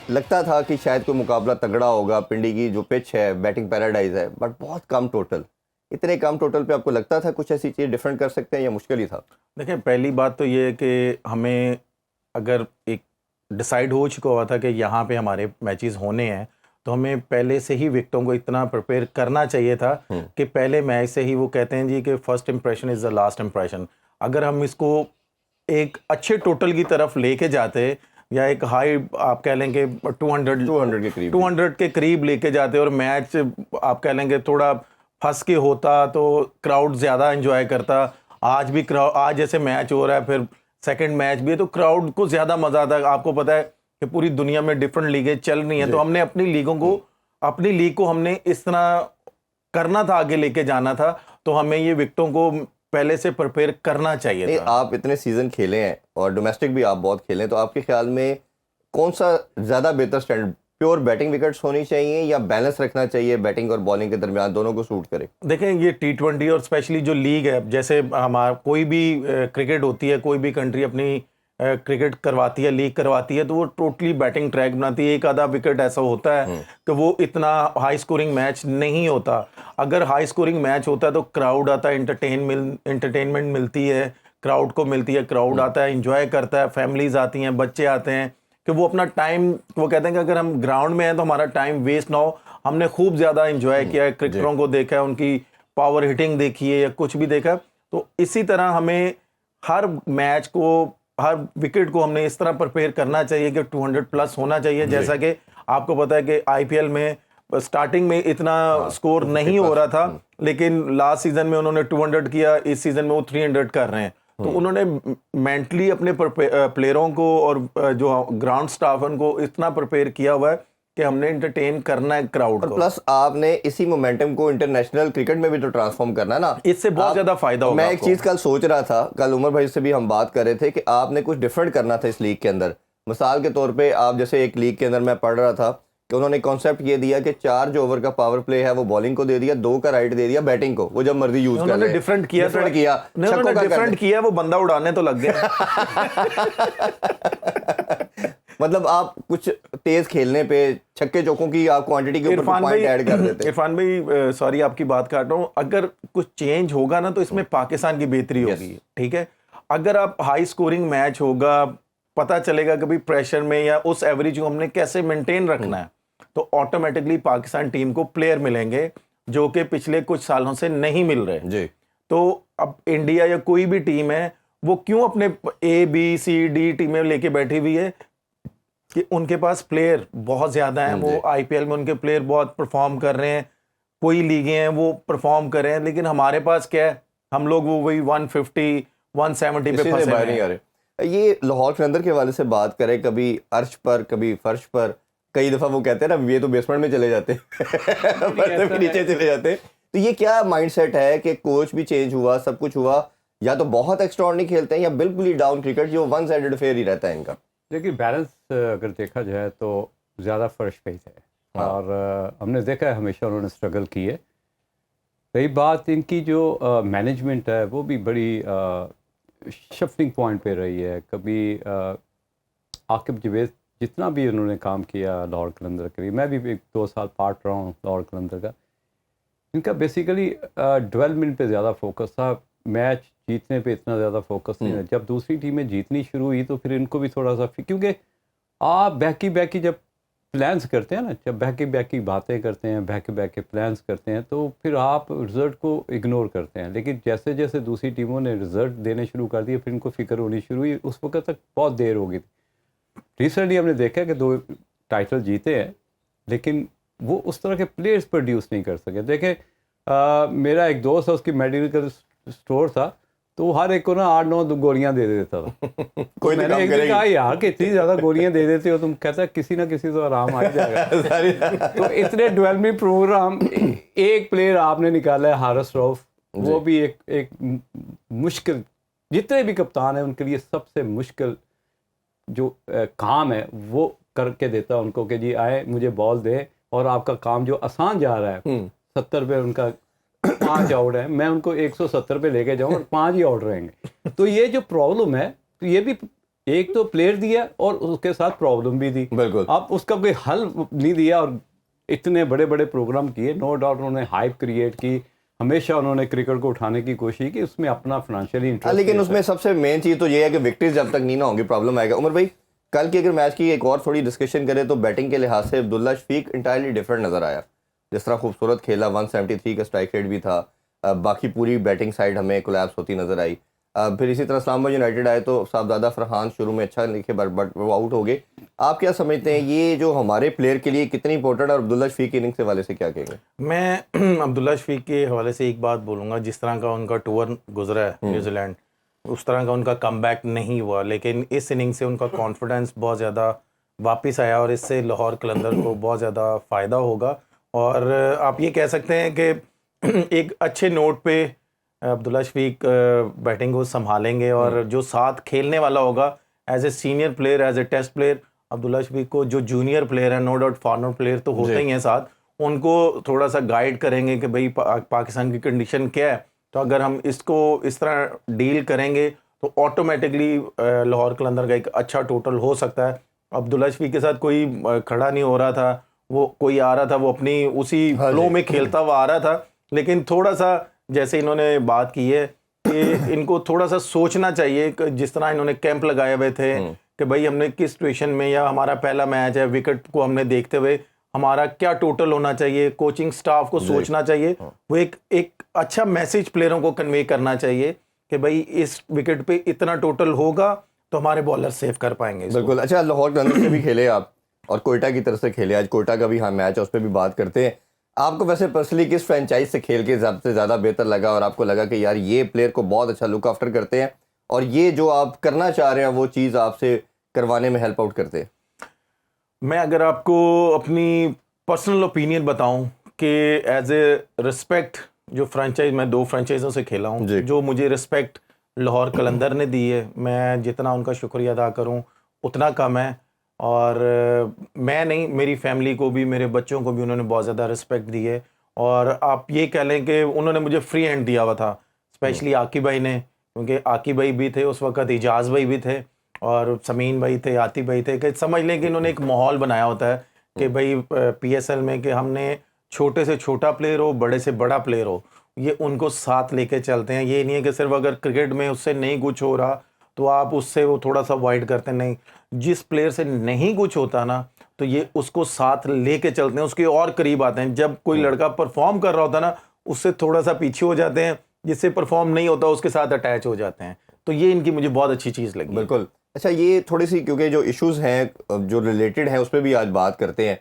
लगता था कि शायद कोई मुकाबला तगड़ा होगा, पिंडी की जो पिच है बैटिंग पैराडाइज है, बट बहुत कम टोटल। इतने कम टोटल पे आपको लगता था कुछ ऐसी चीज़ डिफरेंट कर सकते हैं या मुश्किल ही था? देखिए, पहली बात तो ये है कि हमें अगर एक डिसाइड हो चुका हुआ था कि यहाँ पे हमारे मैचेस होने हैं, तो हमें पहले से ही विकेटों को इतना प्रिपेयर करना चाहिए था कि पहले मैच से ही, वो कहते हैं जी कि first impression is the last impression. अगर हम इसको एक अच्छे टोटल की तरफ लेके जाते या एक हाई आप कह लेंगे 200 के करीब लेके जाते और मैच आप कह लेंगे थोड़ा फंस के होता तो क्राउड ज़्यादा एंजॉय करता। आज भी क्राउड, आज जैसे मैच हो रहा है, फिर सेकंड मैच भी है, तो क्राउड को ज़्यादा मज़ा आता है। आपको पता है कि पूरी दुनिया में डिफरेंट लीगें चल रही हैं, तो हमने अपनी लीग को हमने इस तरह करना था, आगे लेके जाना था। तो हमें ये विकेटों को पहले से प्रिपेयर करना चाहिए था। आप इतने सीजन खेले हैं और डोमेस्टिक भी आप बहुत खेले हैं, तो आपके ख्याल में कौन सा ज़्यादा बेहतर स्टैंडर्ड, प्योर बैटिंग विकेट्स होनी चाहिए या बैलेंस रखना चाहिए बैटिंग और बॉलिंग के दरमियान, दोनों को सूट करे? देखें, ये T20 और स्पेशली जो लीग है, जैसे हमारा कोई भी क्रिकेट होती है, कोई भी कंट्री अपनी क्रिकेट करवाती है, लीग करवाती है, तो वो टोटली बैटिंग ट्रैक बनाती है। एक आधा विकेट ऐसा होता है कि वो इतना हाई स्कोरिंग मैच नहीं होता। अगर हाई स्कोरिंग मैच होता है तो क्राउड आता है, इंटरटेनमेंट मिलती है, क्राउड को मिलती है, क्राउड आता है, इंजॉय करता है, फैमिलीज आती हैं, बच्चे आते हैं, कि वो अपना टाइम, वो कहते हैं कि अगर हम ग्राउंड में हैं तो हमारा टाइम वेस्ट ना हो। हमने खूब ज़्यादा इंजॉय किया है, क्रिकेटरों को देखा है, उनकी पावर हिटिंग देखी है या कुछ भी देखा। तो इसी तरह हमें हर मैच को, हर विकेट को हमने इस तरह प्रिपेयर करना चाहिए कि 200 प्लस होना चाहिए। जैसा कि आपको पता है कि IPL में स्टार्टिंग में इतना स्कोर नहीं हो रहा था, लेकिन लास्ट सीजन में उन्होंने 200 किया, इस सीजन में वो 300 कर रहे हैं। तो उन्होंने मेंटली अपने प्लेयरों को और जो ग्राउंड स्टाफ है उनको इतना प्रिपेयर किया हुआ है कि हमने एंटरटेन करना है क्राउड को। प्लस आपने इसी मोमेंटम को इंटरनेशनल क्रिकेट में भी तो ट्रांसफॉर्म करना है ना, इससे बहुत ज्यादा फायदा होगा। मैं एक चीज कल सोच रहा था, कल उमर भाई से भी हम बात कर रहे थे कि आपने कुछ डिफरेंट करना था इस लीग के अंदर। मिसाल के तौर पे आप जैसे एक लीग के अंदर मैं पढ़ रहा था कि उन्होंने कॉन्सेप्ट ये दिया कि 4 जो ओवर का पावर प्ले है वो बॉलिंग को दे दिया, 2 का राइट दे दिया बैटिंग को, वो जब मर्जी यूज कर ले। डिफरेंट किया, वो बंदा उड़ाने तो लग गया। मतलब आप कुछ तेज खेलने पे छक्के चौकों की आप क्वांटिटी के ऊपर पॉइंट ऐड कर देते। इरफान भाई, सॉरी आपकी बात काट रहा हूँ, अगर कुछ चेंज होगा ना तो इसमें पाकिस्तान की बेहतरी होगी। ठीक है, अगर आप हाई स्कोरिंग मैच होगा, पता चलेगा कभी प्रेशर में या उस एवरेज को हमने कैसे मेंटेन रखना है, तो ऑटोमेटिकली पाकिस्तान टीम को प्लेयर मिलेंगे जो कि पिछले कुछ सालों से नहीं मिल रहे जी। तो अब इंडिया या कोई भी टीम है, वो क्यों अपने A-B-C-D टीमें लेके बैठी हुई है कि उनके पास प्लेयर बहुत ज़्यादा हैं, वो IPL में उनके प्लेयर बहुत परफॉर्म कर रहे हैं, कोई लीगें हैं वो परफॉर्म कर रहे हैं, लेकिन हमारे पास क्या है, हम लोग वो वही 150 170 पे फंसे नहीं आ रहे। ये लाहौर कलंदर के हवाले से बात करें, कभी अर्श पर कभी फर्श पर, कई दफ़ा वो कहते हैं ना ये तो बेसमेंट में चले जाते हैं नीचे चले जाते हैं। तो ये क्या माइंडसेट है कि कोच भी चेंज हुआ, सब कुछ हुआ, या तो बहुत एक्स्ट्राऑर्डिनरी खेलते हैं या बिल्कुल ही डाउन क्रिकेट जो वन साइडेड फेयर ही रहता है इनका? देखिए, बैलेंस अगर देखा जाए तो ज़्यादा फर्श पे ही है। और हमने देखा है हमेशा उन्होंने स्ट्रगल की है। रही बात इनकी जो मैनेजमेंट है वो भी बड़ी शिफ्टिंग पॉइंट पे रही है। कभी आकिब जवेद जितना भी उन्होंने काम किया लाहौर कलंदर के लिए, मैं भी 2 साल पार्ट रहा हूँ लाहौर कलंदर का, इनका बेसिकली डेवलपमेंट पे ज़्यादा फोकस था, मैच जीतने पे इतना ज़्यादा फोकस नहीं है। जब दूसरी टीमें जीतनी शुरू हुई तो फिर इनको भी थोड़ा सा, क्योंकि आप बैकी जब प्लान्स करते हैं ना, जब बैकी बातें करते हैं, बैके प्लान्स करते हैं, तो फिर आप रिज़ल्ट को इग्नोर करते हैं। लेकिन जैसे जैसे दूसरी टीमों ने रिज़ल्ट देने शुरू कर दिए, फिर इनको फ़िक्र होनी शुरू हुई। उस वक्त तक बहुत देर हो गई थी। रिसेंटली हमने देखा कि 2 टाइटल जीते हैं, लेकिन वो उस तरह के प्लेयर्स प्रोड्यूस नहीं कर सके। देखें, मेरा एक दोस्त है, उसकी मेडिकल स्टोर था, तो हर एक को ना 8-9 गोलियां दे देता था। कोई मैंने एक दिन कहा, यार कि इतनी ज़्यादा गोलियां दे देते हो तुम, कहता किसी ना किसी तो आराम आ जाएगा। तो इतने डेवलपमेंट प्रोग्राम, एक प्लेयर आपने निकाला है हारिस रऊफ, वो भी एक मुश्किल, जितने भी कप्तान हैं उनके लिए सबसे मुश्किल जो काम है वो करके देता उनको कि जी आए मुझे बॉल दे, और आपका काम जो आसान जा रहा है, 70 पे उनका 5 आउट है, मैं उनको 170 पे लेके जाऊँ और 5 ही आउट रहेंगे। तो ये जो प्रॉब्लम है, तो ये भी एक तो प्लेयर दिया और उसके साथ प्रॉब्लम भी दी, बिल्कुल। अब उसका कोई हल नहीं दिया और इतने बड़े बड़े प्रोग्राम किए, नो डाउट उन्होंने हाइप क्रिएट की, हमेशा उन्होंने क्रिकेट को उठाने की कोशिश की, उसमें अपना फाइनेंशियली इंटरेस्ट। लेकिन उसमें सबसे मेन चीज तो ये है कि विकेट्स जब तक नहीं ना होंगी प्रॉब्लम आएगा। उमर भाई, कल की अगर मैच की एक और थोड़ी डिस्कशन करें तो बैटिंग के लिहाज से अब्दुल्ला शफीक इंटायरली डिफरेंट नजर आया। जिस तरह खूबसूरत खेला, 173 का स्ट्राइक रेट भी था, बाकी पूरी बैटिंग साइड हमें कोलैप्स होती नजर आई। फिर इसी तरह इस्लामाबाद यूनाइटेड आए तो साहबजादा फरहान शुरू में अच्छा लिखे बट वो आउट हो गए। आप क्या समझते हैं ये जो हमारे प्लेयर के लिए कितनी इंपॉर्टेंट, और अब्दुल्ला शफीक की इनिंग्स के हवाले से क्या कहेंगे? मैं अब्दुल्ला शफीक के हवाले से एक बात बोलूँगा, जिस तरह का उनका टूर गुजरा है न्यूजीलैंड, उस तरह का उनका कमबैक नहीं हुआ, लेकिन इस इनिंग से उनका कॉन्फिडेंस बहुत ज़्यादा वापस आया और इससे लाहौर कलंदर को बहुत ज़्यादा फ़ायदा होगा। और आप ये कह सकते हैं कि एक अच्छे नोट पे अब्दुल्ला शफीक बैटिंग को संभालेंगे और जो साथ खेलने वाला होगा as a senior player, as a test player, Abdullah Shafique को जो जूनियर प्लेयर है, नो डाउट फॉरनर प्लेयर तो होते ही हैं साथ, उनको थोड़ा सा गाइड करेंगे कि भाई पाकिस्तान की कंडीशन क्या है, तो अगर हम इसको इस तरह डील करेंगे तो ऑटोमेटिकली लाहौर कलंदर का एक अच्छा टोटल हो सकता है। अब्दुल्ला शफीक के साथ कोई खड़ा नहीं हो रहा था, वो कोई आ रहा था, वो अपनी उसी फ्लो में खेलता हुआ आ रहा था, लेकिन थोड़ा सा जैसे इन्होंने बात की है कि इनको थोड़ा सा सोचना चाहिए कि जिस तरह इन्होंने कैंप लगाए हुए थे कि भाई हमने किस सिचुएशन में, या हमारा पहला मैच है, विकेट को हमने देखते हुए हमारा क्या टोटल होना चाहिए, कोचिंग स्टाफ को सोचना चाहिए, वो एक अच्छा मैसेज प्लेयरों को कन्वे करना चाहिए कि भाई इस विकेट पे इतना टोटल होगा तो हमारे बॉलर सेव कर पाएंगे। बिल्कुल। अच्छा, लाहौर कलंदर से भी खेले आप और कोयटा की तरफ से खेले, आज कोयटा का भी हाँ मैच है, उस पर भी बात करते हैं। आपको वैसे पर्सनली किस फ्रेंचाइज से खेल के सबसे ज़्यादा बेहतर लगा और आपको लगा कि यार ये प्लेयर को बहुत अच्छा लुक आफ्टर करते हैं और ये जो आप करना चाह रहे हैं वो चीज़ आपसे करवाने में हेल्प आउट करते हैं? मैं अगर आपको अपनी पर्सनल ओपिनियन बताऊं कि एज ए रिस्पेक्ट जो फ्रेंचाइज, मैं 2 फ्रेंचाइजों से खेला हूं, जो मुझे रिस्पेक्ट लाहौर कलंदर ने दी है, मैं जितना उनका शुक्रिया अदा करूं उतना कम है। और मैं नहीं, मेरी फैमिली को भी, मेरे बच्चों को भी उन्होंने बहुत ज़्यादा रिस्पेक्ट दी है। और आप ये कह लें कि उन्होंने मुझे फ्री हैंड दिया हुआ था, स्पेशली आकी भाई ने, क्योंकि आकी भाई भी थे उस वक्त, इजाज़ भाई भी थे और समीन भाई थे, आती भाई थे, कि समझ लें कि इन्होंने एक माहौल बनाया होता है कि भाई PSL में कि हमने छोटे से छोटा प्लेयर हो, बड़े से बड़ा प्लेयर हो, ये उनको साथ लेके चलते हैं। ये नहीं है कि सिर्फ अगर क्रिकेट में उससे नहीं कुछ हो रहा तो आप उससे वो थोड़ा सा अवॉइड करते हैं, नहीं, जिस प्लेयर से नहीं कुछ होता ना तो ये उसको साथ लेके चलते हैं, उसके और करीब आते हैं। जब कोई लड़का परफॉर्म कर रहा होता ना उससे थोड़ा सा पीछे हो जाते हैं, जिससे परफॉर्म नहीं होता उसके साथ अटैच हो जाते हैं। तो ये इनकी मुझे बहुत अच्छी चीज़ लगी। बिल्कुल। अच्छा, ये थोड़ी सी क्योंकि जो इश्यूज़ हैं जो रिलेटेड हैं उस पर भी आज बात करते हैं।